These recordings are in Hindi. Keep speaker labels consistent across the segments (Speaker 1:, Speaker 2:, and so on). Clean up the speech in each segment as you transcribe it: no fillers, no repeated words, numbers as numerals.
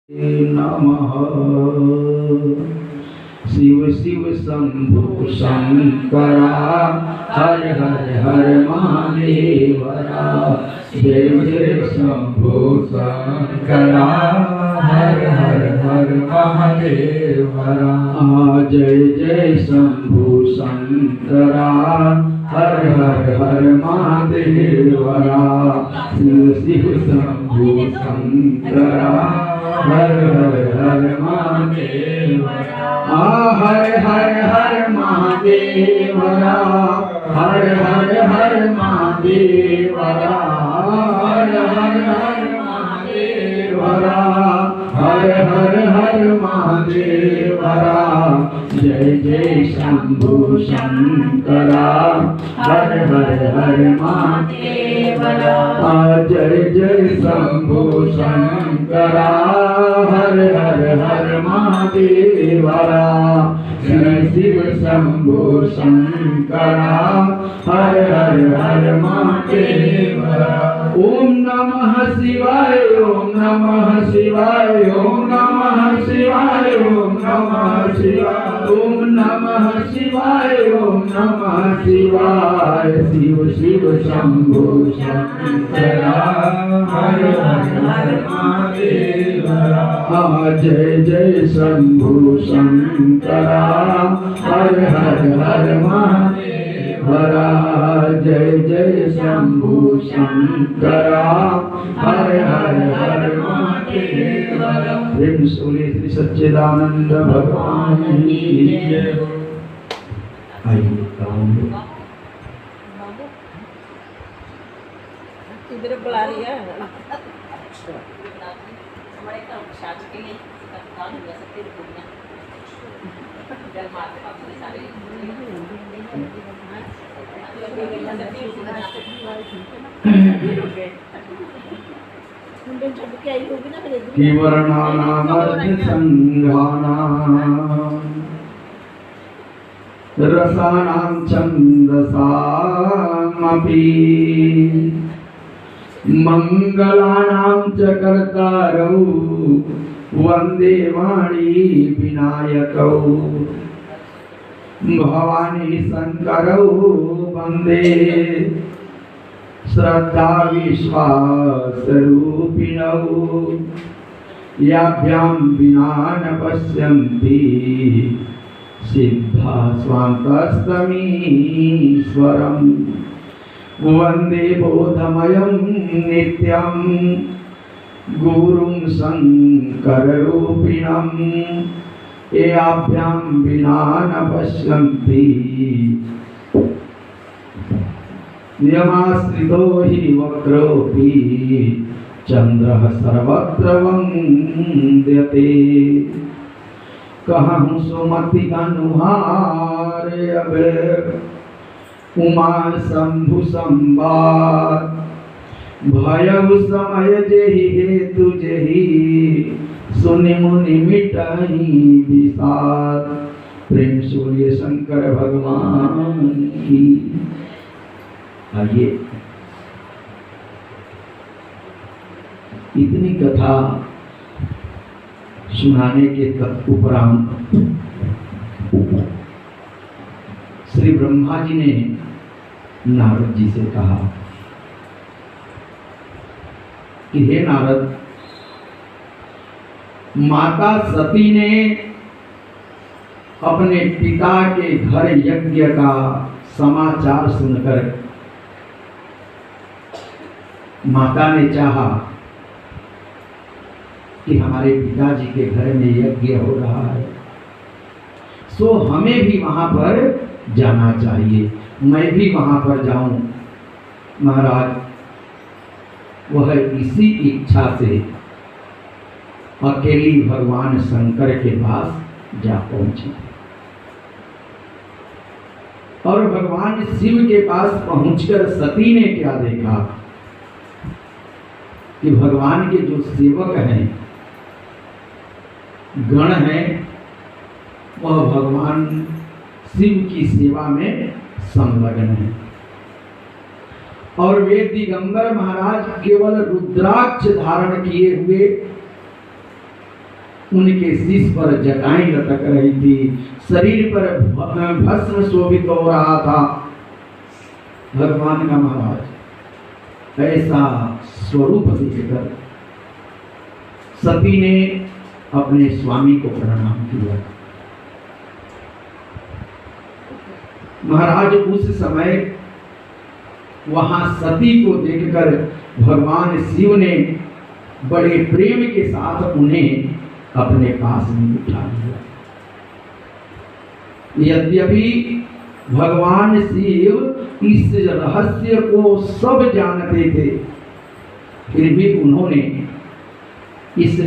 Speaker 1: नमः। शिव शिव शंभु शंकरा, हर हर हर महादेवरा। जय जय शंभु शंकरा, हर हर हर महादेवरा। जय जय शंभु शंकरा, हर हर हर महादेवरा। शिव शिव शंभु शंकरा, हर हर हर महादेवरा। हर हर हर महादेवरा, हर हर हर महादेवरा, हर हर हर महादेवरा, हर हर हर महादेवरा। जय जय शंभु शंकरा, हर हर हर महादेवरा। जय जय शंभु शंकरा, हर हर हर महादेवरा। शिव शिव शंभु शंकरा, हर हर हर महादेवरा। ओम नमः शिवाय, ओम नमः शिवाय, ओम नमः शिवाय, ओम नमः शिवाय, ओम नमः शिवाय, ओम नमः शिवाय। शिव शिव शंभु शंकरा, हर हर हर महादेवरा। जय जय शंभु शंकरा, हर हर हर महादेवरा। जय जय शंभु शंकरा, हर हर हर महादेवरा। प्रेम सुने श्री सच्चिदानंद भगवान की जय। आइए
Speaker 2: इधर बुला लिया
Speaker 3: हमारे का शादी के लिए काम हो सकते हैं दुनिया जल मारते पाप से सारे
Speaker 1: वर्णानामर्थ संघानां रसानां छन्दसामपि मंगलानां च कर्तारौ वंदे वाणी विनायकौ। भवानी शंकरौ वंदे श्रद्धा विश्वास रूपिणौ। याभ्यां विना न पश्यन्ति सिद्धा स्वान्तस्तमीश्वरम्। वंदे बोधमयं नित्यं गुरुं शंकररूपिणं। याभ्यां विना न पश्यन्ति नियमाश्रितो हि वक्रोऽपि चन्द्रः सर्वत्र वन्द्यते। कहूँ सुमति अनुहारे अब उमा शंभु संवाद। भयउ समय जेहि हेतु जेहि सुनि मुनि मिटहि विषाद। प्रेम सूर्य शंकर भगवान की। आइए इतनी कथा सुनाने के उपरांत श्री ब्रह्मा जी ने नारद जी से कहा कि हे नारद, माता सती ने अपने पिता के घर यज्ञ का समाचार सुनकर माता ने चाहा कि हमारे पिताजी के घर में यज्ञ हो रहा है, सो हमें भी वहां पर जाना चाहिए, मैं भी वहां पर जाऊं। महाराज वह इसी इच्छा से अकेली भगवान शंकर के पास जा पहुंची और भगवान शिव के पास पहुंचकर सती ने क्या देखा कि भगवान के जो सेवक हैं, गण हैं, वह भगवान शिव की सेवा में संलग्न है। और वे दिगंबर महाराज केवल रुद्राक्ष धारण किए हुए उनके शीश पर जटाएं लटक रही थी, शरीर पर भस्म शोभित हो रहा था। भगवान का महाराज ऐसा स्वरूप देखकर सती ने अपने स्वामी को प्रणाम किया। महाराज उस समय वहां सती को देखकर भगवान शिव ने बड़े प्रेम के साथ उन्हें अपने पास में बिठा लिया। यद्यपि भगवान शिव इस रहस्य को सब जानते थे, फिर भी उन्होंने इस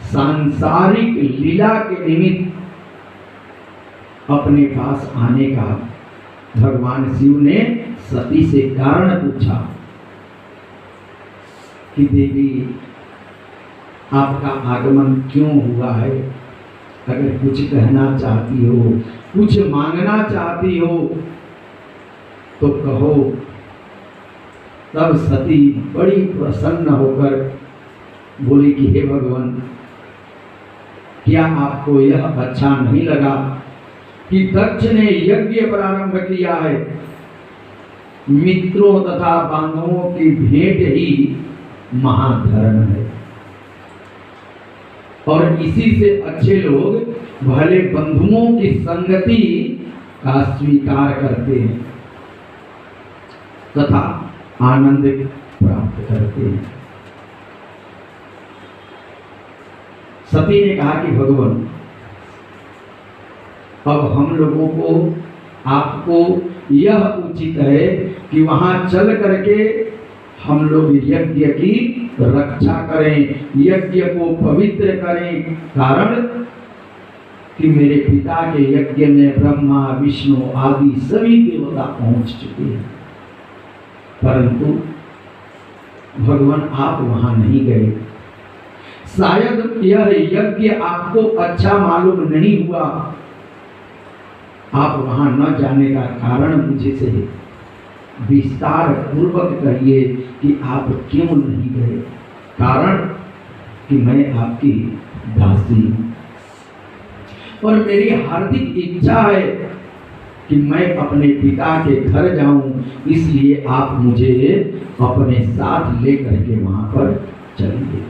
Speaker 1: सांसारिक लीला के निमित्त अपने पास आने का भगवान शिव ने सती से कारण पूछा कि देवी आपका आगमन क्यों हुआ है? अगर कुछ कहना चाहती हो, कुछ मांगना चाहती हो तो कहो। तब सती बड़ी प्रसन्न होकर बोली कि हे भगवान, क्या आपको यह अच्छा नहीं लगा कि दक्ष ने यज्ञ प्रारंभ किया है? मित्रों तथा बांधवों की भेंट ही महाधर्म है, और इसी से अच्छे लोग भले बंधुओं की संगति का स्वीकार करते हैं तथा आनंद प्राप्त करते हैं। सती ने कहा कि भगवान, अब हम लोगों को आपको यह उचित है कि वहां चल करके हम लोग यज्ञ की रक्षा करें, यज्ञ को पवित्र करें। कारण कि मेरे पिता के यज्ञ में ब्रह्मा विष्णु आदि सभी देवता पहुंच चुके हैं, परंतु भगवान आप वहां नहीं गए। शायद यह यज्ञ आपको अच्छा मालूम नहीं हुआ। आप वहां न जाने का कारण मुझे से विस्तार पूर्वक कहिए कि आप क्यों नहीं गए। कारण कि मैं आपकी दासी हूं और मेरी हार्दिक इच्छा है कि मैं अपने पिता के घर जाऊं, इसलिए आप मुझे अपने साथ लेकर के वहां पर चलिए।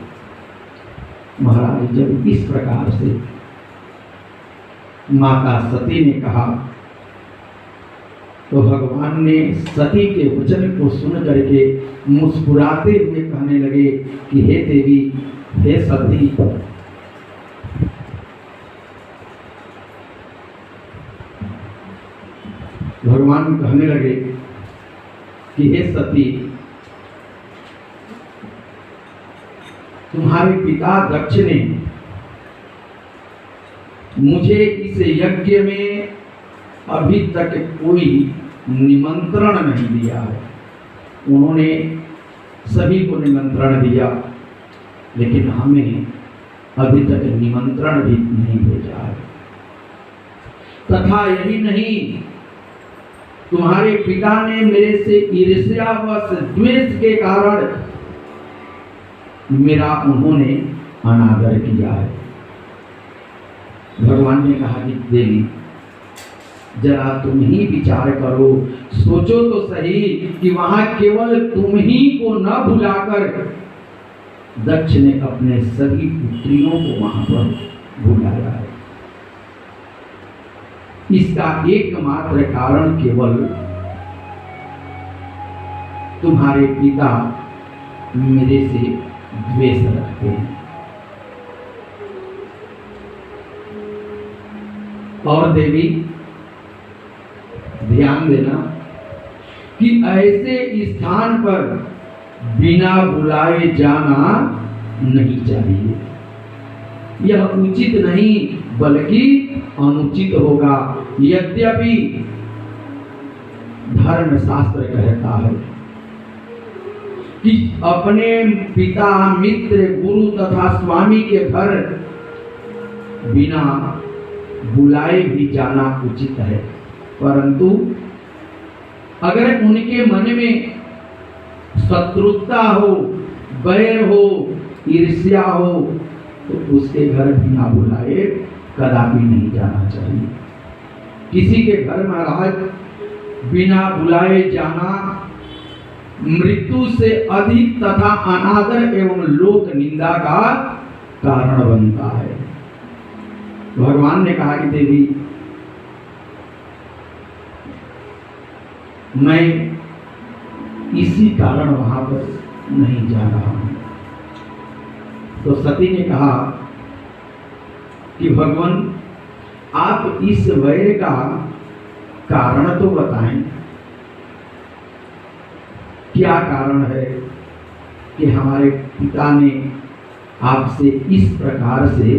Speaker 1: महाराज जब इस प्रकार से माता सती ने कहा तो भगवान ने सती के वचन को सुन करके मुस्कुराते हुए कहने लगे कि हे देवी, हे सती, भगवान कहने लगे कि हे सती, तुम्हारे पिता दक्ष ने मुझे इस यज्ञ में अभी तक कोई निमंत्रण नहीं दिया है। उन्होंने सभी को निमंत्रण दिया, लेकिन हमें अभी तक निमंत्रण भी नहीं भेजा है। तथा यही नहीं, तुम्हारे पिता ने मेरे से ईर्ष्यावश द्वेष के कारण मेरा उन्होंने अनादर किया है। भगवान ने कहा कि देवी, जरा तुम ही विचार करो, सोचो तो सही कि वहां केवल तुम ही को न बुलाकर दक्ष ने अपने सभी पुत्रियों को वहां पर बुलाया है। इसका एकमात्र कारण केवल तुम्हारे पिता मेरे से द्वेष रखते हैं। और देवी, ध्यान देना कि ऐसे स्थान पर बिना बुलाए जाना नहीं चाहिए। यह उचित नहीं बल्कि अनुचित होगा। यद्यपि धर्मशास्त्र कहता है कि अपने पिता, मित्र, गुरु तथा स्वामी के घर बिना बुलाए भी जाना उचित है, परंतु अगर उनके मन में शत्रुता हो, बैर हो, ईर्ष्या हो, तो उसके घर बिना बुलाए कदापि नहीं जाना चाहिए। किसी के घर महाराज बिना बुलाए जाना मृत्यु से अधिक तथा अनादर एवं लोक निंदा का कारण बनता है। भगवान ने कहा कि देवी मैं इसी कारण वहां पर नहीं जा रहा हूं। तो सती ने कहा कि भगवान आप इस वैर का कारण तो बताएं, क्या कारण है कि हमारे पिता ने आपसे इस प्रकार से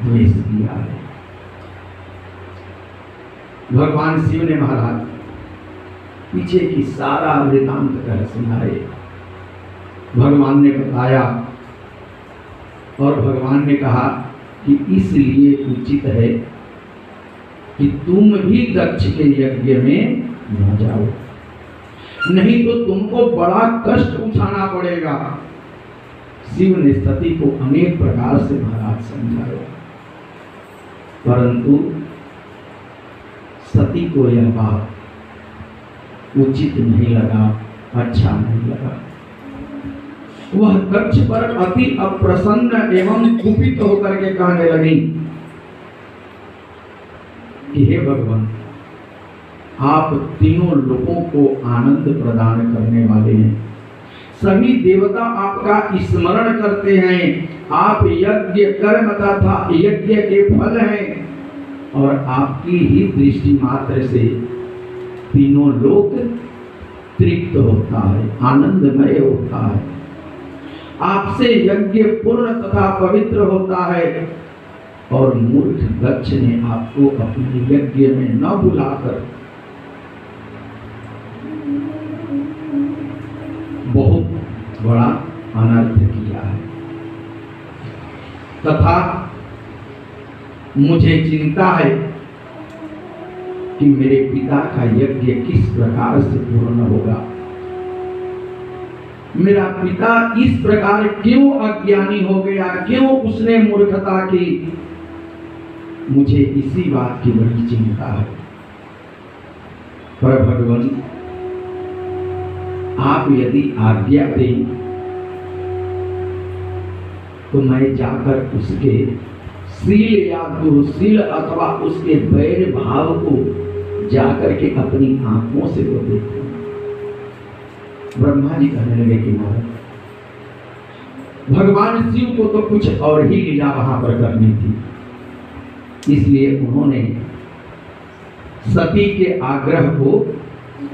Speaker 1: द्वेष किया है। भगवान शिव ने महाराज पीछे की सारा वृतांत कर सुनाए। भगवान ने बताया और भगवान ने कहा कि इसलिए उचित है कि तुम भी दक्ष के यज्ञ में न जाओ, नहीं तो तुमको बड़ा कष्ट उठाना पड़ेगा। शिव ने सती को अनेक प्रकार से महाराज समझाया, परंतु सती को यह बात उचित नहीं लगा, अच्छा नहीं लगा। वह दक्ष पर अति अप्रसन्न एवं कुपित होकर के कहने लगी कि हे भगवान, आप तीनों लोगों को आनंद प्रदान करने वाले हैं, सभी देवता आपका स्मरण करते हैं, आप यज्ञ कर्म तथा यज्ञ के फल हैं और आपकी ही दृष्टि मात्र से तीनों लोक तृप्त होता है, आनंदमय होता है। आपसे यज्ञ पूर्ण तथा पवित्र होता है और मूर्ख दक्ष ने आपको अपने यज्ञ में न बुलाकर बहुत बड़ा अनर्थ किया है तथा मुझे चिंता है कि मेरे पिता का यज्ञ किस प्रकार से पूर्ण होगा। मेरा पिता इस प्रकार क्यों अज्ञानी हो गया, क्यों उसने मूर्खता की, मुझे इसी बात की बड़ी चिंता है। पर भगवान आप यदि आज्ञा दें तो मैं जाकर उसके शील या दुर्शील अथवा उसके वैर भाव को जाकर के अपनी आंखों से वो देखूं। ब्रह्मा जी कहने लगे कि महाराज भगवान शिव को तो कुछ और ही लीला वहां पर करनी थी, इसलिए उन्होंने सती के आग्रह को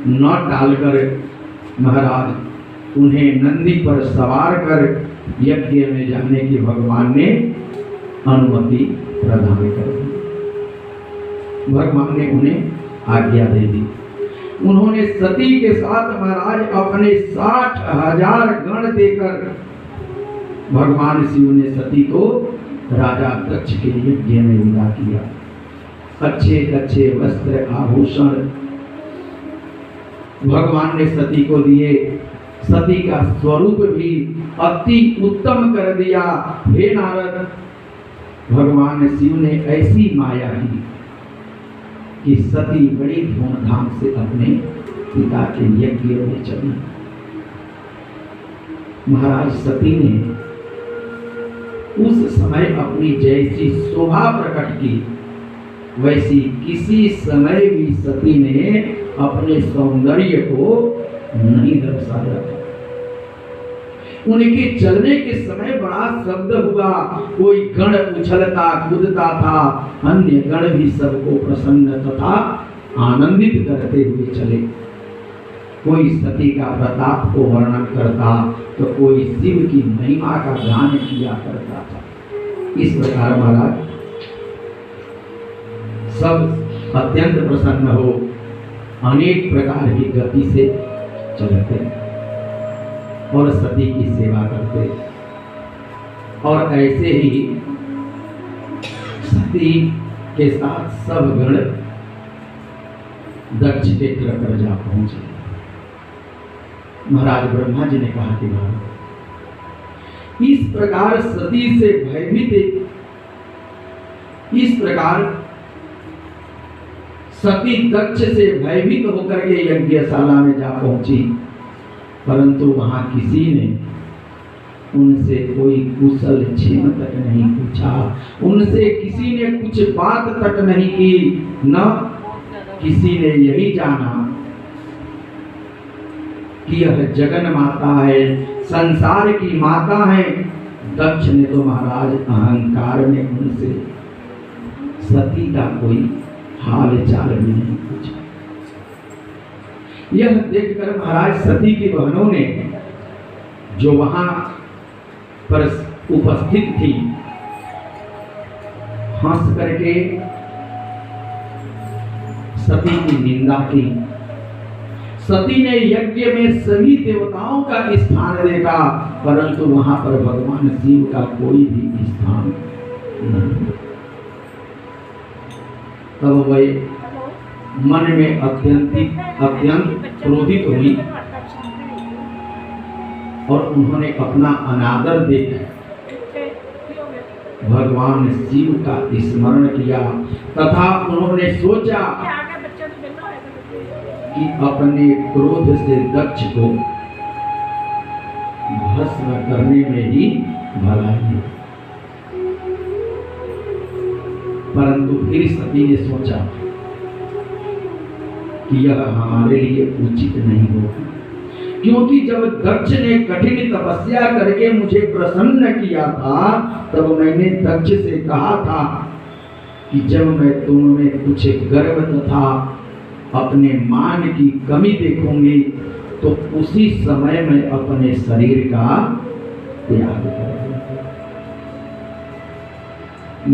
Speaker 1: न टालकर महाराज उन्हें नंदी पर सवार कर यज्ञ में जाने की भगवान ने अनुमति प्रदान कर दी। भगवान ने उन्हें आज्ञा दे दी। उन्होंने सती के साथ महाराज अपने 60,000 गण देकर भगवान शिव ने सती को राजा दक्ष के यज्ञ में विदा किया। अच्छे अच्छे वस्त्र आभूषण भगवान ने सती को दिए। सती का स्वरूप भी अति उत्तम कर दिया। हे नारद, भगवान शिव ने ऐसी माया की कि सती बड़ी धूमधाम से अपने पिता के यज्ञ में चली। महाराज सती ने उस समय अपनी जैसी शोभा प्रकट की, वैसी किसी समय भी सती ने अपने सौंदर्य को नहीं दर्शाया। उनके चलने के समय बड़ा शब्द हुआ, कोई गण उछलता कूदता था, अन्य गण भी सबको प्रसन्न तथा आनंदित करते हुए चले। कोई सती का प्रताप को वर्णन करता तो कोई शिव की महिमा का गान किया करता था। इस प्रकार महाराज सब अत्यंत प्रसन्न हो अनेक प्रकार की गति से चलते और सती की सेवा करते। और ऐसे ही सती के साथ सब गण दक्ष के घर पर जा पहुंचे। महाराज ब्रह्मा जी ने कहा कि महाराज इस प्रकार सती से भयभीत, इस प्रकार सती दक्ष से भयभीत होकर के यज्ञशाला में जा पहुंची, परंतु वहां किसी ने उनसे कोई कुशल क्षेम तक नहीं पूछा, उनसे किसी ने कुछ बात तक नहीं की, न किसी ने यही जाना कि यह जगन माता है, संसार की माता है। दक्ष ने तो महाराज अहंकार में उनसे सती का कोई हाल चाल भी नहीं पूछा। यह देखकर महाराज सती की बहनों ने, जो वहां पर उपस्थित थी, हंस करके सती की निंदा की। सती ने यज्ञ में सभी देवताओं का स्थान देखा, परंतु वहां पर भगवान शिव का कोई भी स्थान नहीं। तब वह मन में अत्यंत क्रोधित हुई और उन्होंने अपना अनादर देख भगवान शिव का स्मरण किया तथा उन्होंने सोचा कि अपने क्रोध से दक्ष को भस्म करने में ही भलाई है। परंतु फिर सती ने सोचा कि यह हमारे लिए उचित नहीं होगा, क्योंकि जब दक्ष ने कठिन तपस्या करके मुझे प्रसन्न किया था, तब मैंने दक्ष से कहा था कि जब मैं तुम में कुछ गर्व तथा अपने मान की कमी देखूंगी तो उसी समय मैं अपने शरीर का त्याग करूंगी।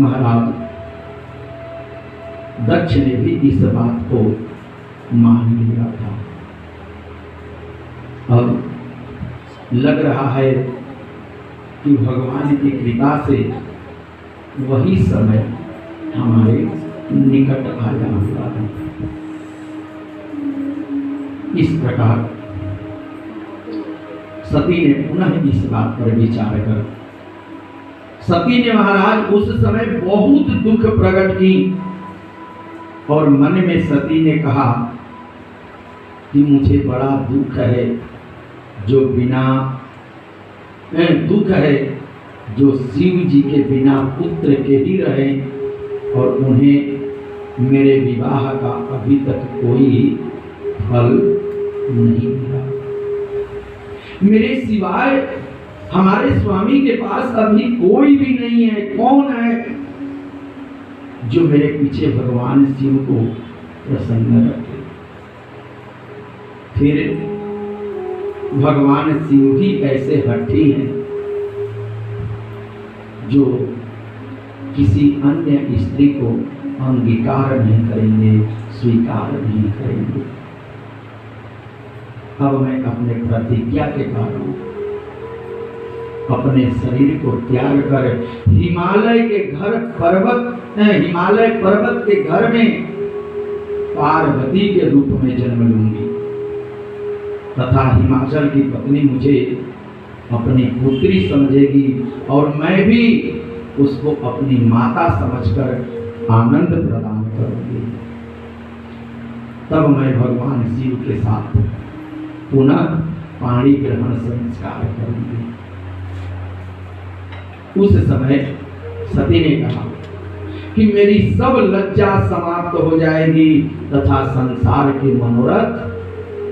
Speaker 1: महाराज दक्ष ने भी इस बात को मान लिया था। अब लग रहा है कि भगवान की कृपा से वही समय हमारे निकट आया हुआ है। इस प्रकार सती ने पुनः इस बात पर विचार कर सती ने महाराज उस समय बहुत दुख प्रकट की और मन में सती ने कहा कि मुझे बड़ा दुख है जो शिव जी के बिना पुत्र के ही रहे और उन्हें मेरे विवाह का अभी तक कोई फल नहीं मिला। मेरे सिवाय हमारे स्वामी के पास अभी कोई भी नहीं है। कौन है जो मेरे पीछे भगवान शिव को प्रसन्न रखे? फिर भगवान शिव भी ऐसे हठी हैं जो किसी अन्य स्त्री को अंगीकार नहीं करेंगे, स्वीकार नहीं करेंगे। अब मैं अपने प्रतिज्ञा के कारण अपने शरीर को त्याग कर हिमालय पर्वत के घर में पार्वती के रूप में जन्म लूंगी तथा हिमाचल की पत्नी मुझे अपनी पुत्री समझेगी और मैं भी उसको अपनी माता समझकर आनंद प्रदान करूंगी। तब मैं भगवान शिव के साथ पुनः पाणी ग्रहण संस्कार करूंगी। उस समय सती ने कहा कि मेरी सब लज्जा समाप्त हो जाएगी तथा संसार के मनोरथ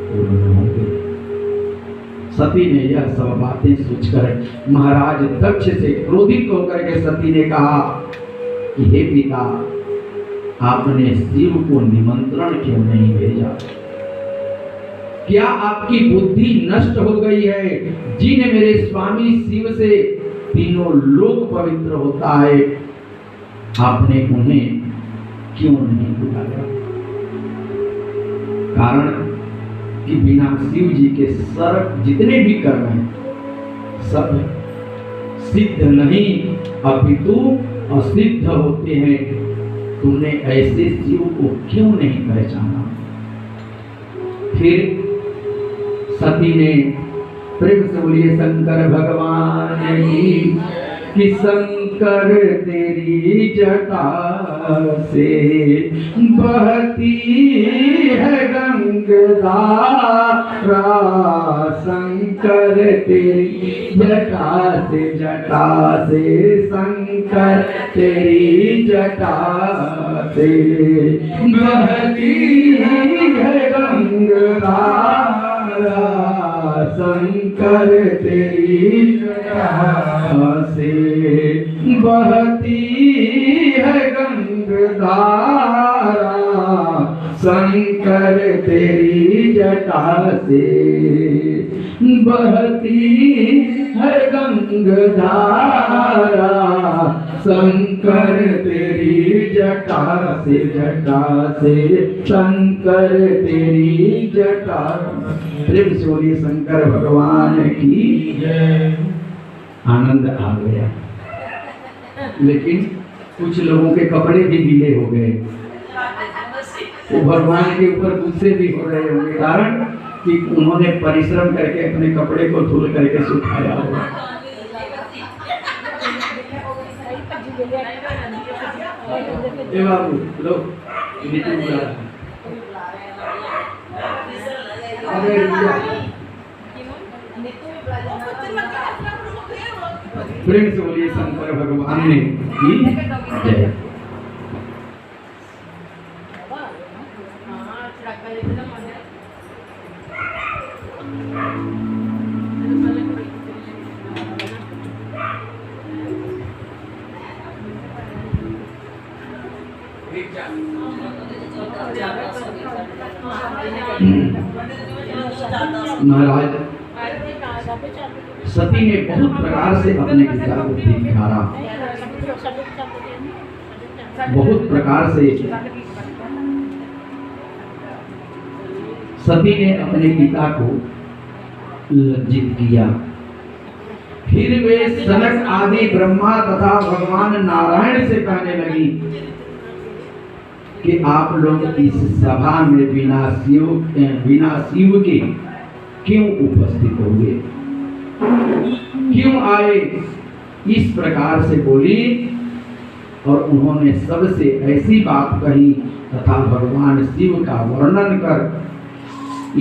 Speaker 1: पूर्ण होंगे। सती ने यह सब बातें सोचकर महाराज दक्ष से क्रोधित होकर के सती ने कहा कि हे पिता, आपने शिव को निमंत्रण क्यों नहीं भेजा? क्या आपकी बुद्धि नष्ट हो गई है? जिन मेरे स्वामी शिव से तीनों लोक पवित्र होता है, आपने उन्हें क्यों नहीं बुलाया? कारण कि बिना शिव जी के सर्व जितने भी कर्म हैं सब सिद्ध नहीं अपितु असिद्ध होते हैं। तुमने ऐसे शिव को क्यों नहीं पहचाना? फिर सती ने प्रेम से बोलिए शंकर भगवान की। कि शंकर तेरी जटा से बहती है गंगाधारा, शंकर तेरी जटा से शंकर तेरी जटा से बहती है गंगाधारा, शंकर तेरी जटा से बहती है गंगाधारा, शंकर तेरी जटा से बहती है गंगाधारा, शंकर तेरी जटा से शंकर तेरी जटा। प्रेम से बोलिए शंकर भगवान की जय। आनंद आ गया, लेकिन कुछ लोगों के कपड़े भी गीले हो गए, वो भगवान के ऊपर गुस्से भी हो रहे होंगे, कारण कि उन्होंने परिश्रम करके अपने कपड़े को धुल करके सुखाया होगा। ए बाबू लो, नीचे बुला रहा है। प्रेम से बोलिए शंकर भगवान ने की जय। महाराज सती ने बहुत प्रकार से अपने पिता को धिक्कारा, बहुत प्रकार से सती ने अपने पिता को लज्जित किया। फिर वे सनक आदि ब्रह्मा तथा भगवान नारायण से कहने लगी कि आप लोग इस सभा में बिना शिव के क्यों उपस्थित हुए, क्यों आए, इस प्रकार से बोली। और उन्होंने सबसे ऐसी बात कही तथा भगवान शिव का वर्णन कर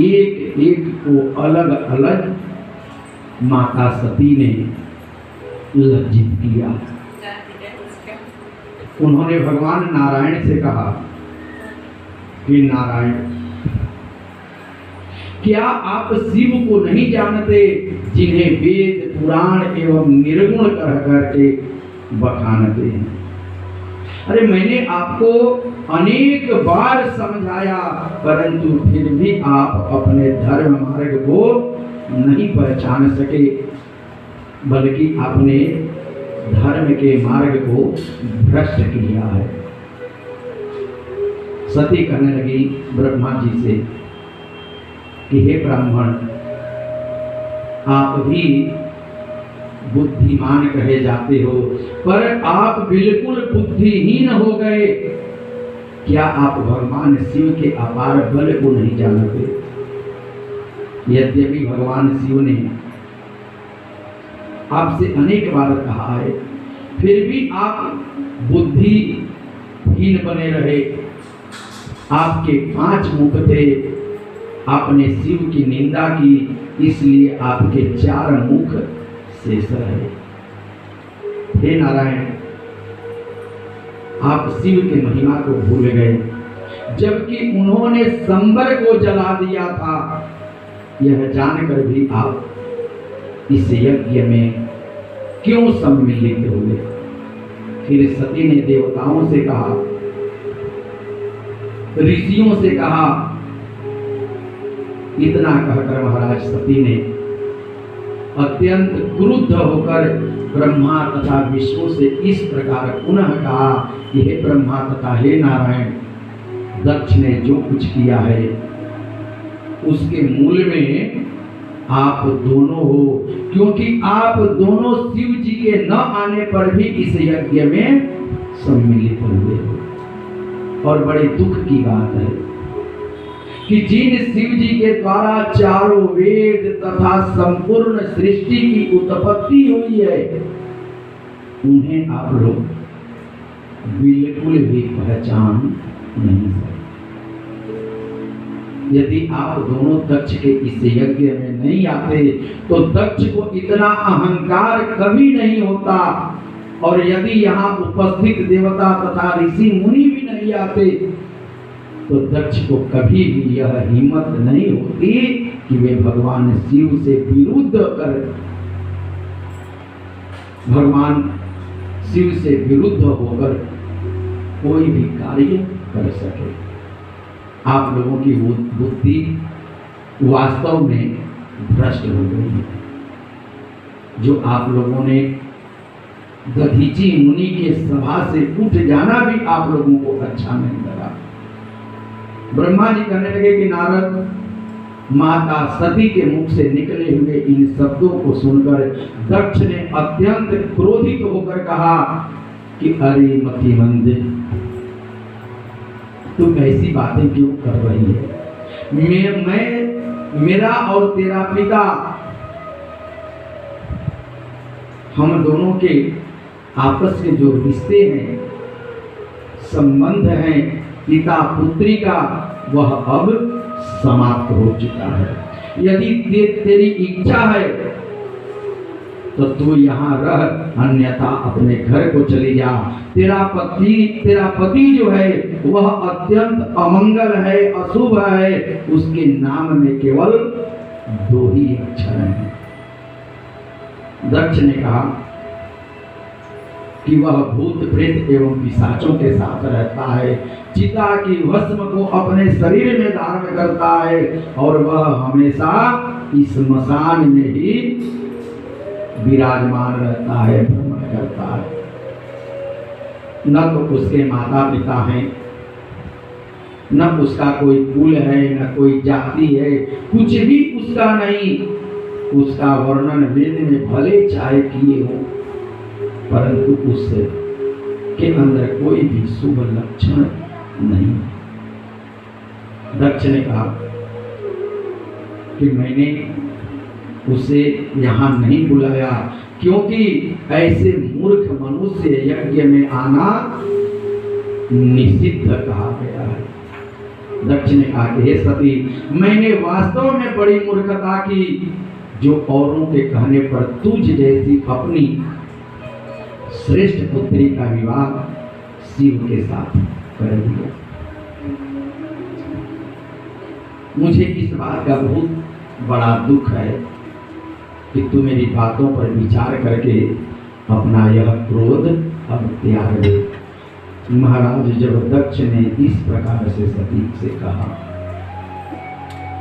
Speaker 1: एक एक को अलग अलग माता सती ने लज्जित किया। उन्होंने भगवान नारायण से कहा कि नारायण, क्या आप शिव को नहीं जानते जिन्हें वेद पुराण एवं निर्गुण कह करके बखानते हैं? अरे मैंने आपको अनेक बार समझाया, परंतु फिर भी आप अपने धर्म मार्ग को नहीं पहचान सके, बल्कि आपने धर्म के मार्ग को भ्रष्ट किया है। सती कहने लगी ब्रह्मा जी से कि हे ब्राह्मण, आप भी बुद्धिमान कहे जाते हो, पर आप बिल्कुल बुद्धिहीन हो गए। क्या आप भगवान शिव के अपार बल को नहीं जानते? यद्यपि भगवान शिव ने आपसे अनेक बार कहा है, फिर भी आप बुद्धिहीन बने रहे। आपके 5 मुख थे, आपने शिव की निंदा की, इसलिए आपके 4 मुख शेष रहे। हे नारायण, आप शिव के महिमा को भूल गए, जबकि उन्होंने संबर को जला दिया था। यह जानकर भी आप इस यज्ञ में क्यों सम्मिलित हुए? फिर सती ने देवताओं से कहा, ऋषियों से कहा। इतना कहकर महाराज सती ने अत्यंत क्रुद्ध होकर ब्रह्मा तथा विष्णु से इस प्रकार पुनः कहा कि हे ब्रह्मा तथा हे नारायण, दक्ष ने जो कुछ किया है उसके मूल में आप दोनों हो, क्योंकि आप दोनों शिव जी के न आने पर भी इस यज्ञ में सम्मिलित हुए। और बड़े दुख की बात है कि जिन शिव जी के द्वारा चारों वेद तथा संपूर्ण सृष्टि की उत्पत्ति हुई है, उन्हें आप लोग बिल्कुल भी पहचान नहीं सकते। यदि आप दोनों दक्ष के इस यज्ञ में नहीं आते तो दक्ष को इतना अहंकार कभी नहीं होता, और यदि यहाँ उपस्थित देवता तथा ऋषि मुनि भी नहीं आते तो दक्ष को कभी भी यह हिम्मत नहीं होती कि वे भगवान शिव से विरुद्ध कर, भगवान शिव से विरुद्ध होकर कोई भी कार्य कर सके। आप लोगों की बुद्धि वास्तव में भ्रष्ट हो गई है। जो आप लोगों ने दधीची मुनि के सभा से उठ जाना भी आप लोगों को अच्छा नहीं लगा। ब्रह्मा जी कहने लगे कि नारद, माता सती के मुख से निकले हुए इन शब्दों को सुनकर दक्ष ने अत्यंत क्रोधित होकर कहा कि अरे मतिमंद, तुम ऐसी बातें क्यों कर रही है? मेरा और तेरा पिता, हम दोनों के आपस के जो रिश्ते हैं, संबंध हैं पिता पुत्री का, वह अब समाप्त हो चुका है। यदि तेरी इच्छा है तो तू यहाँ रह, अन्यथा अपने घर को चली जा। तेरा पति जो है वह अत्यंत अमंगल है, अशुभ है, उसके नाम में केवल 2 ही अक्षर हैं। दक्ष ने कहा कि वह भूत प्रेत एवं पिशाचों के साथ रहता है, चिता की भस्म को अपने शरीर में धारण करता है, और वह हमेशा इस स्मशान में ही विराजमान रहता है, भ्रमण करता है। न तो उसके माता पिता हैं, न उसका कोई कुल है, न कोई जाति है, कुछ भी उसका नहीं। उसका वर्णन वेद में भले चाहे किए हो, परंतु उससे के अंदर कोई भी शुभ लक्षण नहीं। दक्ष ने कहा कि मैंने उसे यहाँ नहीं बुलाया क्योंकि ऐसे मूर्ख मनुष्य यज्ञ में आना निषिद्ध कहा गया है। दक्ष ने कहा कि हे सती, मैंने वास्तव में बड़ी मूर्खता की जो औरों के कहने पर तुझ जैसी अपनी श्रेष्ठ पुत्री का विवाह शिव के साथ कर दिया। मुझे इस बात का बहुत बड़ा दुख है कि तू मेरी बातों पर विचार करके अपना यह क्रोध अब त्याग दे। महाराज, जब दक्ष ने इस प्रकार से सती से कहा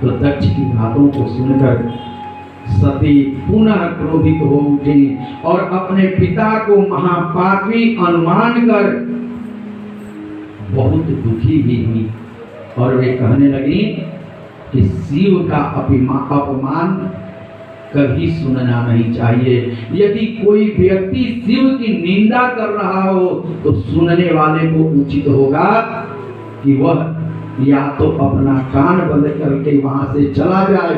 Speaker 1: तो दक्ष की बातों को सुनकर सती पुनः क्रोधित हो उठी और अपने पिता को महापापी अनुमान कर बहुत दुखी भी हुई, और वे कहने लगी कि शिव का अपमान कभी सुनना नहीं चाहिए। यदि कोई व्यक्ति शिव की निंदा कर रहा हो तो सुनने वाले को उचित होगा कि वह या तो अपना कान बंद करके वहां से चला जाए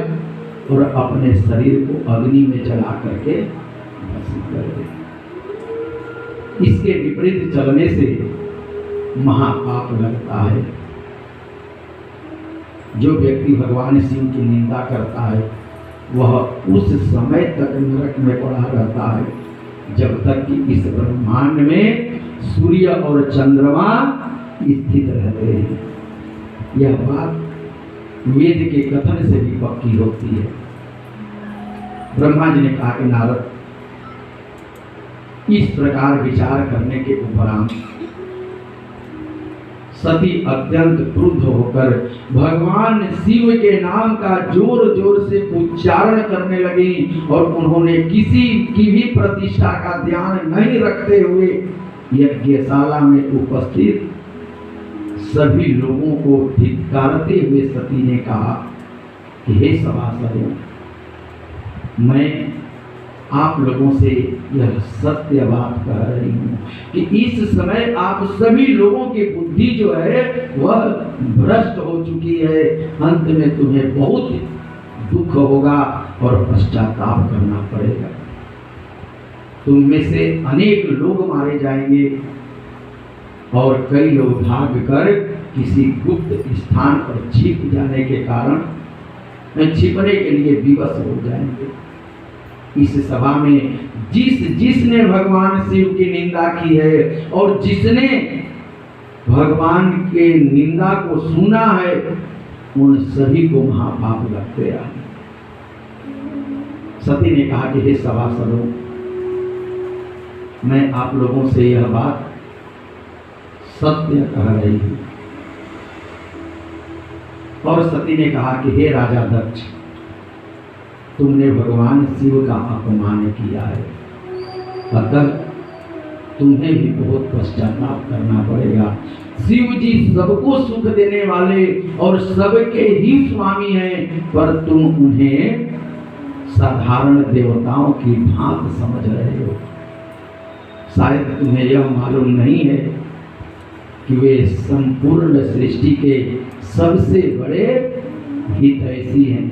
Speaker 1: और अपने शरीर को अग्नि में जला करके भस्म कर दे। इसके विपरीत चलने से महापाप लगता है। जो व्यक्ति भगवान शिव की निंदा करता है वह उस समय तक नरक में पड़ा रहता है जब तक कि इस ब्रह्मांड में सूर्य और चंद्रमा स्थित रहते हैं। यह बात वेद के कथन से भी पक्की होती है। ब्रह्मा जी ने कहा कि नारद, इस प्रकार विचार करने के उपरांत सती अत्यंत क्रुद्ध होकर भगवान शिव के नाम का जोर जोर से उच्चारण करने लगी और उन्होंने किसी की भी प्रतिष्ठा का ध्यान नहीं रखते हुए यज्ञशाला में उपस्थित सभी लोगों को धिक्कारते हुए सती ने कहा कि हे सभासदों, मैं आप लोगों से यह सत्य बात कह रही हूँ कि इस समय आप सभी लोगों की बुद्धि जो है वह भ्रष्ट हो चुकी है। अंत में तुम्हें बहुत दुख होगा और पश्चाताप करना पड़ेगा। तुम में से अनेक लोग मारे जाएंगे और कई लोग भाग कर किसी गुप्त स्थान पर छिप जाने के कारण छिपने के लिए विवश हो जाएंगे। इस सभा में जिसने भगवान शिव की निंदा की है और जिसने भगवान के निंदा को सुना है उन सभी को महापाप लग गया। सती ने कहा कि हे सभासदों, मैं आप लोगों से यह बात सत्य कह रही हूं। और सती ने कहा कि हे राजा दक्ष, तुमने भगवान शिव का अपमान किया है, अतः तुम्हें भी बहुत पश्चाताप करना पड़ेगा। शिव जी सबको सुख देने वाले और सबके ही स्वामी हैं, पर तुम उन्हें साधारण देवताओं की भांति समझ रहे हो। शायद तुम्हें यह मालूम नहीं है कि वे संपूर्ण सृष्टि के सबसे बड़े हितैषी हैं।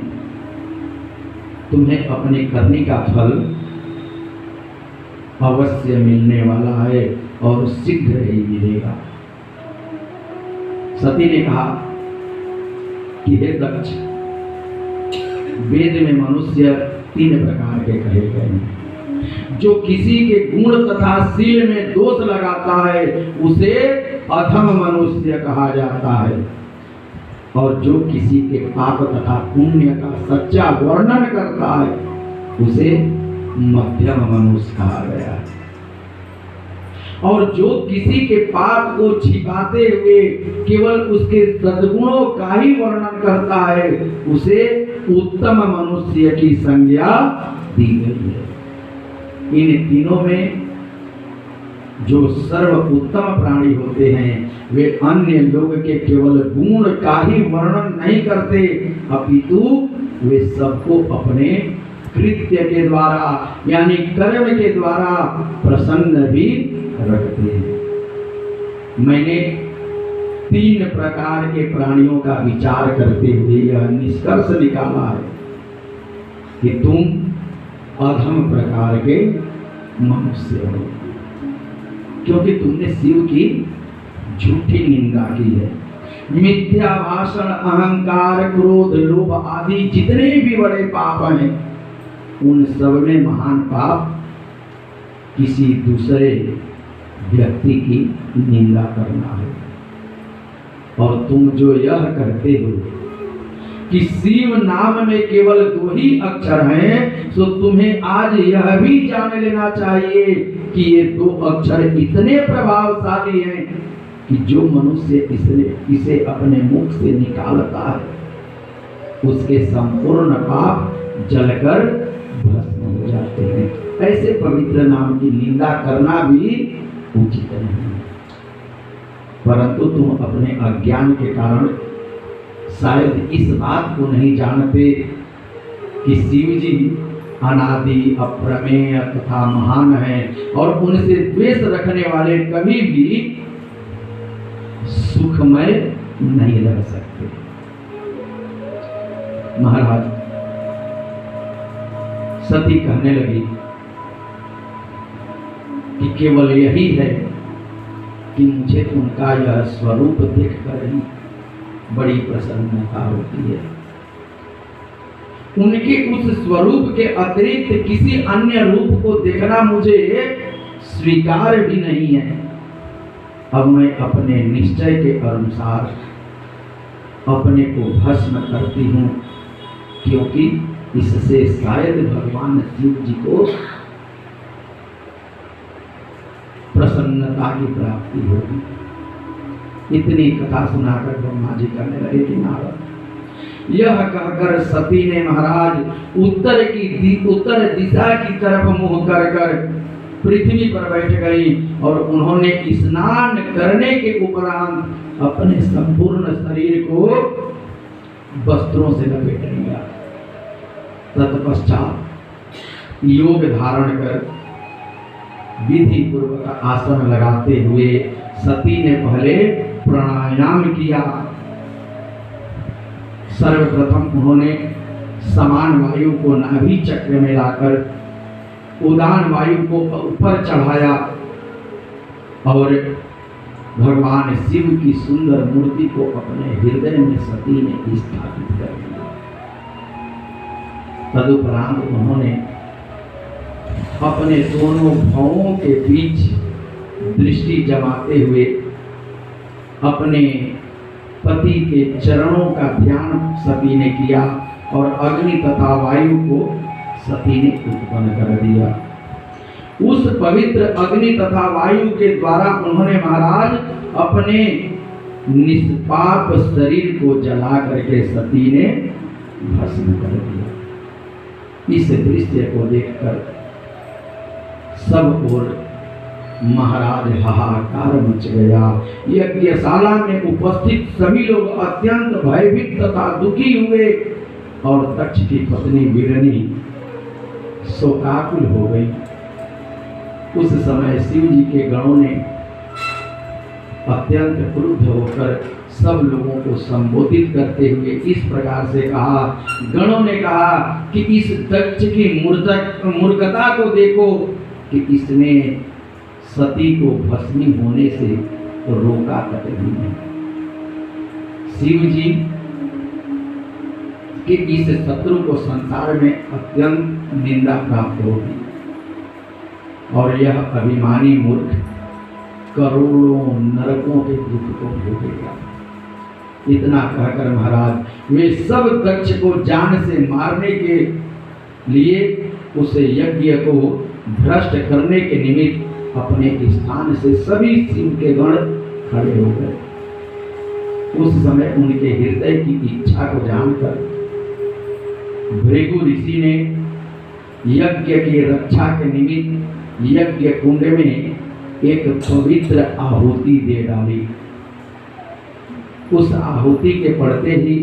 Speaker 1: तुम्हें अपने करने का फल अवश्य मिलने वाला है और शीघ्र ही मिलेगा। सती ने कहा कि हे दक्ष, वेद में मनुष्य 3 प्रकार के कहे गए हैं। जो किसी के गुण तथा शील में दोष लगाता है उसे अधम मनुष्य कहा जाता है, और जो किसी के पाप तथा पुण्य का सच्चा वर्णन करता है उसे मध्यम मनुष्य कहा गया है, और जो किसी के पाप को छिपाते हुए केवल उसके सद्गुणों का ही वर्णन करता है उसे उत्तम मनुष्य की संज्ञा दी गई है। इन तीनों में जो सर्व उत्तम प्राणी होते हैं वे अन्य लोग के केवल गुण का ही वर्णन नहीं करते, अपितु वे सबको अपने कृत्य के द्वारा यानी कर्म के द्वारा प्रसन्न भी रखते हैं। मैंने 3 प्रकार के प्राणियों का विचार करते हुए यह निष्कर्ष निकाला है कि तुम अधम प्रकार के मनुष्य हो, क्योंकि तुमने शिव की झूठी निंदा की है। मिथ्या भाषण, अहंकार, क्रोध, लोभ आदि जितने भी बड़े पाप हैं उन सब में महान पाप किसी दूसरे व्यक्ति की निंदा करना है। और तुम जो यह कहते हो कि शिव नाम में केवल 2 ही अक्षर हैं, तो तुम्हें आज यह भी जान लेना चाहिए कि ये 2 अक्षर इतने प्रभावशाली हैं कि जो मनुष्य इसे अपने मुख से निकालता है उसके संपूर्ण पाप जलकर भस्म हो जाते हैं। ऐसे पवित्र नाम की निंदा करना भी उचित नहीं, परंतु तुम अपने अज्ञान के कारण शायद इस बात को नहीं जानते कि शिव जी अनादि, अप्रमेय तथा महान हैं और उनसे द्वेष रखने वाले कभी भी सुखमय नहीं रह सकते। महाराज, सती कहने लगी कि केवल यही है कि मुझे उनका यह स्वरूप देखकर ही बड़ी प्रसन्नता होती है। उनके उस स्वरूप के अतिरिक्त किसी अन्य रूप को देखना मुझे स्वीकार भी नहीं है। अब मैं अपने निश्चय के अनुसार अपने को भस्म करती हूँ, क्योंकि इससे शायद भगवान शिव जी को प्रसन्नता की प्राप्ति होगी। इतनी कथा सुनाकर ब्रह्मा जी कहने लगे कि नारद, यह कहकर सती ने महाराज उत्तर दिशा की तरफ मुंह कर पृथ्वी पर बैठ गई और उन्होंने स्नान करने के उपरांत अपने संपूर्ण शरीर को वस्त्रों से लपेट लिया। तत्पश्चात योग धारण कर विधि पूर्वक आसन लगाते हुए सती ने पहले प्राणायाम किया। सर्वप्रथम उन्होंने समान वायु को नाभि चक्र में लाकर उदान वायु को ऊपर चढ़ाया और भगवान शिव की सुंदर मूर्ति को अपने हृदय में सती ने स्थापित कर दिया। तदुपरांत उन्होंने अपने दोनों भवों के बीच दृष्टि जमाते हुए अपने पति के चरणों का ध्यान सती ने किया और अग्नि तथा वायु को सती ने उत्पन्न कर दिया। उस पवित्र अग्नि तथा वायु के द्वारा उन्होंने महाराज अपने निष्पाप शरीर को जला करके सती ने भस्म कर दिया। इस दृश्य को देखकर सब ओर महाराज हाहाकार मच गया। यज्ञशाला में उपस्थित सभी लोग अत्यंत भयभीत तथा दुखी हुए और दक्ष की पत्नी वीरनी शोकाकुल हो गई। उस समय शिव जी के गणों ने अत्यंत क्रुद्ध होकर सब लोगों को संबोधित करते हुए इस प्रकार से कहा। गणों ने कहा कि इस दक्ष की मूर्खता को देखो कि इसने सती को भस्मी होने से रोका तक नहीं। शिव जी कि इस शत्रु को संसार में अत्यंत निंदा प्राप्त होगी और यह अभिमानी मूर्ख करोड़ों नरकों के दुख को भोगेगा। इतना कहकर महाराज वे सब दक्ष को जान से मारने के लिए उस यज्ञ को भ्रष्ट करने के निमित्त अपने स्थान से सभी शिव के गण खड़े हो गए। उस समय उनके हृदय की इच्छा को जानकर भृगु ऋषि ने यज्ञ की रक्षा के निमित्त यज्ञ कुंड में एक पवित्र आहुति दे डाली। उस आहुति के पड़ते ही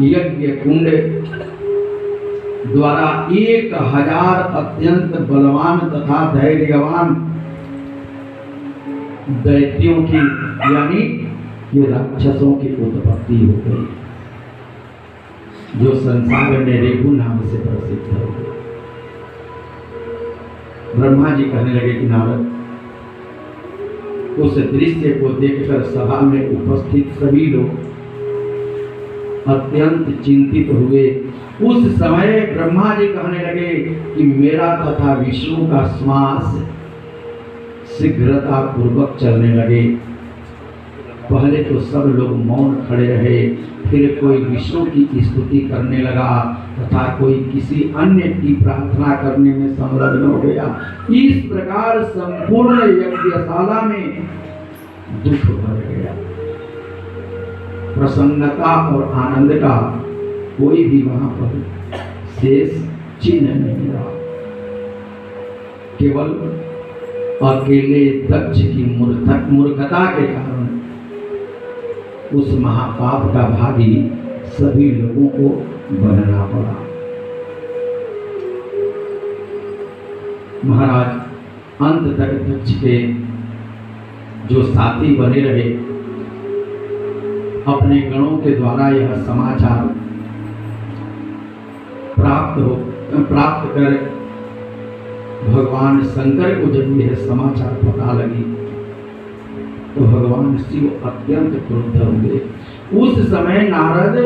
Speaker 1: यज्ञ कुंड द्वारा 1000 अत्यंत बलवान तथा धैर्यवान दैत्यों की यानी ये राक्षसों की उत्पत्ति हो गई, जो संसार में रेगु नाम से प्रसिद्ध हो गए। ब्रह्मा जी कहने लगे कि नारद, उस दृश्य को देखकर सभा में उपस्थित सभी लोग अत्यंत चिंतित हुए। उस समय ब्रह्मा जी कहने लगे कि मेरा तथा विष्णु का श्वास शीघ्रता पूर्वक चलने लगे। पहले तो सब लोग मौन खड़े रहे, फिर कोई विष्णु की स्तुति करने लगा तथा कोई किसी अन्य की प्रार्थना करने में संलग्न हो गया। इस प्रकार संपूर्ण यज्ञशाला में दुख भर गया। प्रसन्नता और आनंद का कोई भी वहां पर शेष चिन्ह नहीं रहा। केवल अकेले दक्ष की मूर्खता के कारण उस महापाप का भागी सभी लोगों को बनना पड़ा। महाराज अंत तक दक्ष के जो साथी बने रहे, अपने गणों के द्वारा यह समाचार प्राप्त कर भगवान शंकर को जब यह समाचार पता लगी तो भगवान शिव अत्यंत क्रुद्ध हुए। उस समय नारद,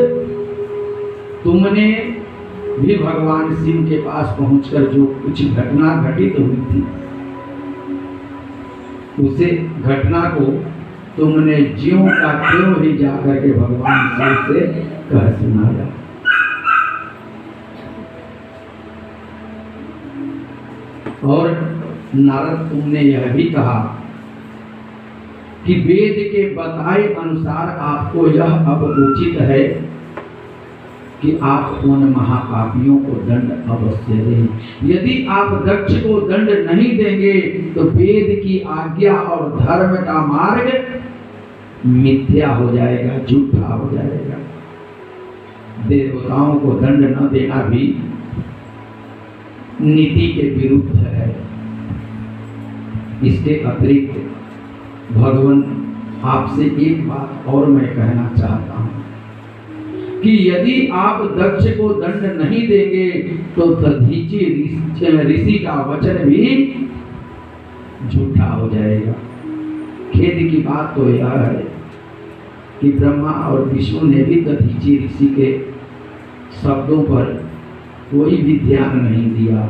Speaker 1: तुमने भी भगवान शिव के पास पहुंचकर जो कुछ घटना घटित हुई थी, उसे घटना को तुमने ज्यों का त्यों ही जाकर के भगवान शिव से कह सुनाया। और नारद, तुमने यह भी कहा कि वेद के बताए अनुसार आपको यह अब उचित है कि आप उन महापापियों को दंड अवश्य दें। यदि आप दक्ष को दंड नहीं देंगे तो वेद की आज्ञा और धर्म का मार्ग मिथ्या हो जाएगा, झूठा हो जाएगा। देवताओं को दंड न देना भी नीति के विरुद्ध है। इसके अतिरिक्त भगवान आपसे एक बात और मैं कहना चाहता हूं कि यदि आप दक्ष को दंड नहीं देंगे तो दधीचि ऋषि का वचन भी झूठा हो जाएगा। खेद की बात तो यह है कि ब्रह्मा और विष्णु ने भी दधीचि ऋषि के शब्दों पर कोई भी ध्यान नहीं दिया।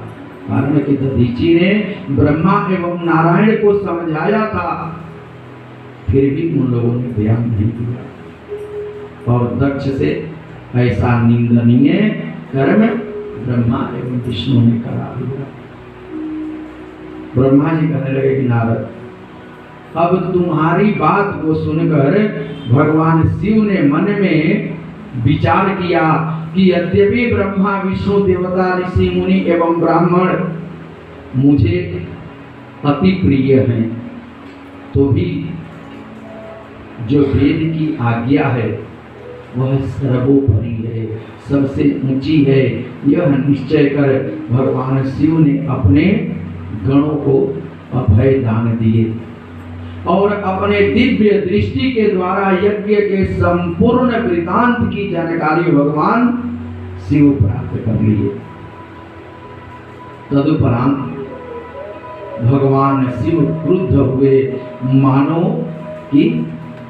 Speaker 1: कारण कि दधीचि ने ब्रह्मा एवं नारायण को समझाया था, फिर भी उन लोगों ने ध्यान नहीं दिया और दक्ष से ऐसा निंदनीय कर्म ब्रह्मा एवं विष्णु ने करा दिया। ब्रह्मा जी कहने लगे कि नारद, अब तुम्हारी बात को सुनकर भगवान शिव ने मन में विचार किया कि यद्यपि ब्रह्मा विष्णु देवता ऋषि मुनि एवं ब्राह्मण मुझे अति प्रिय हैं, तो भी जो वेद की आज्ञा है वह सर्वोपरि है, सबसे ऊंची है। यह निश्चय कर भगवान शिव ने अपने गणों को अभय दान दिए और अपने दिव्य दृष्टि के द्वारा यज्ञ के संपूर्ण वृतांत की जानकारी भगवान शिव प्राप्त कर लिए। तदुपरांत भगवान शिव क्रुद्ध हुए, मानो कि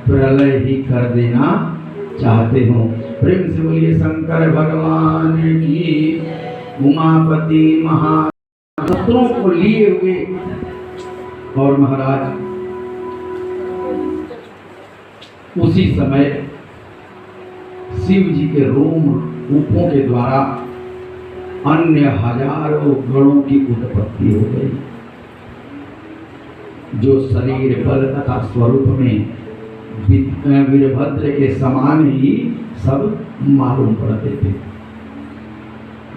Speaker 1: प्रलय ही कर देना चाहते हो। प्रेम से बोलिए शंकर भगवान की। उमापति महाशत्रुओं को लिए हुए और महाराज उसी समय शिव जी के रोम रूपों के द्वारा अन्य हजारों गणों की उत्पत्ति हो गई, जो शरीर बल तथा स्वरूप में वीरभद्र के समान ही सब मालूम पड़ते थे।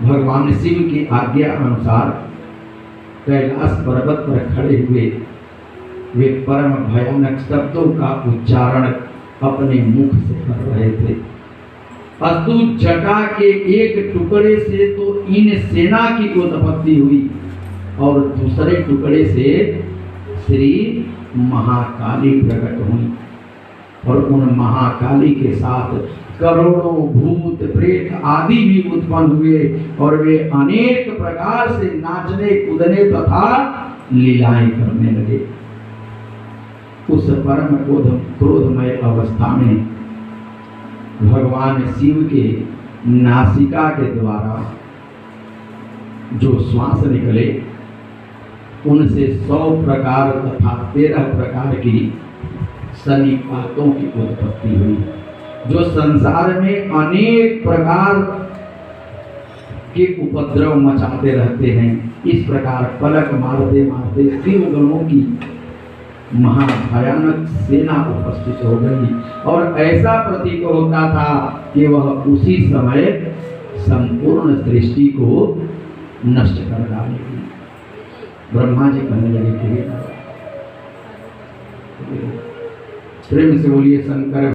Speaker 1: भगवान शिव की आज्ञा अनुसार कैलाश पर्वत पर खड़े हुए वे परम भयानक शब्दों का उच्चारण अपने मुख से कर रहे थे। अद्भुत जटा के एक टुकड़े से तो इन सेना की उत्पत्ति हुई और दूसरे टुकड़े से श्री महाकाली प्रकट हुई और उन महाकाली के साथ करोड़ों भूत प्रेत आदि भी उत्पन्न हुए और वे अनेक प्रकार से नाचने कूदने तथा लीलाएं करने लगे। उस परम क्रोधमय अवस्था में भगवान शिव के नासिका के द्वारा जो श्वास निकले उनसे 100 प्रकार तथा 13 प्रकार की सन्निपातों की उत्पत्ति हुई, जो संसार में अनेक प्रकार के उपद्रव मचाते रहते हैं। इस प्रकार पलक मारते मारते शिव गणों की महाभयानक सेना उपस्थित हो गई और ऐसा प्रतीत होता था कि वह उसी समय संपूर्ण सृष्टि को नष्ट कर डालेगी। ब्रह्मा जी कहने लगे, प्रेम से बोलिए शंकर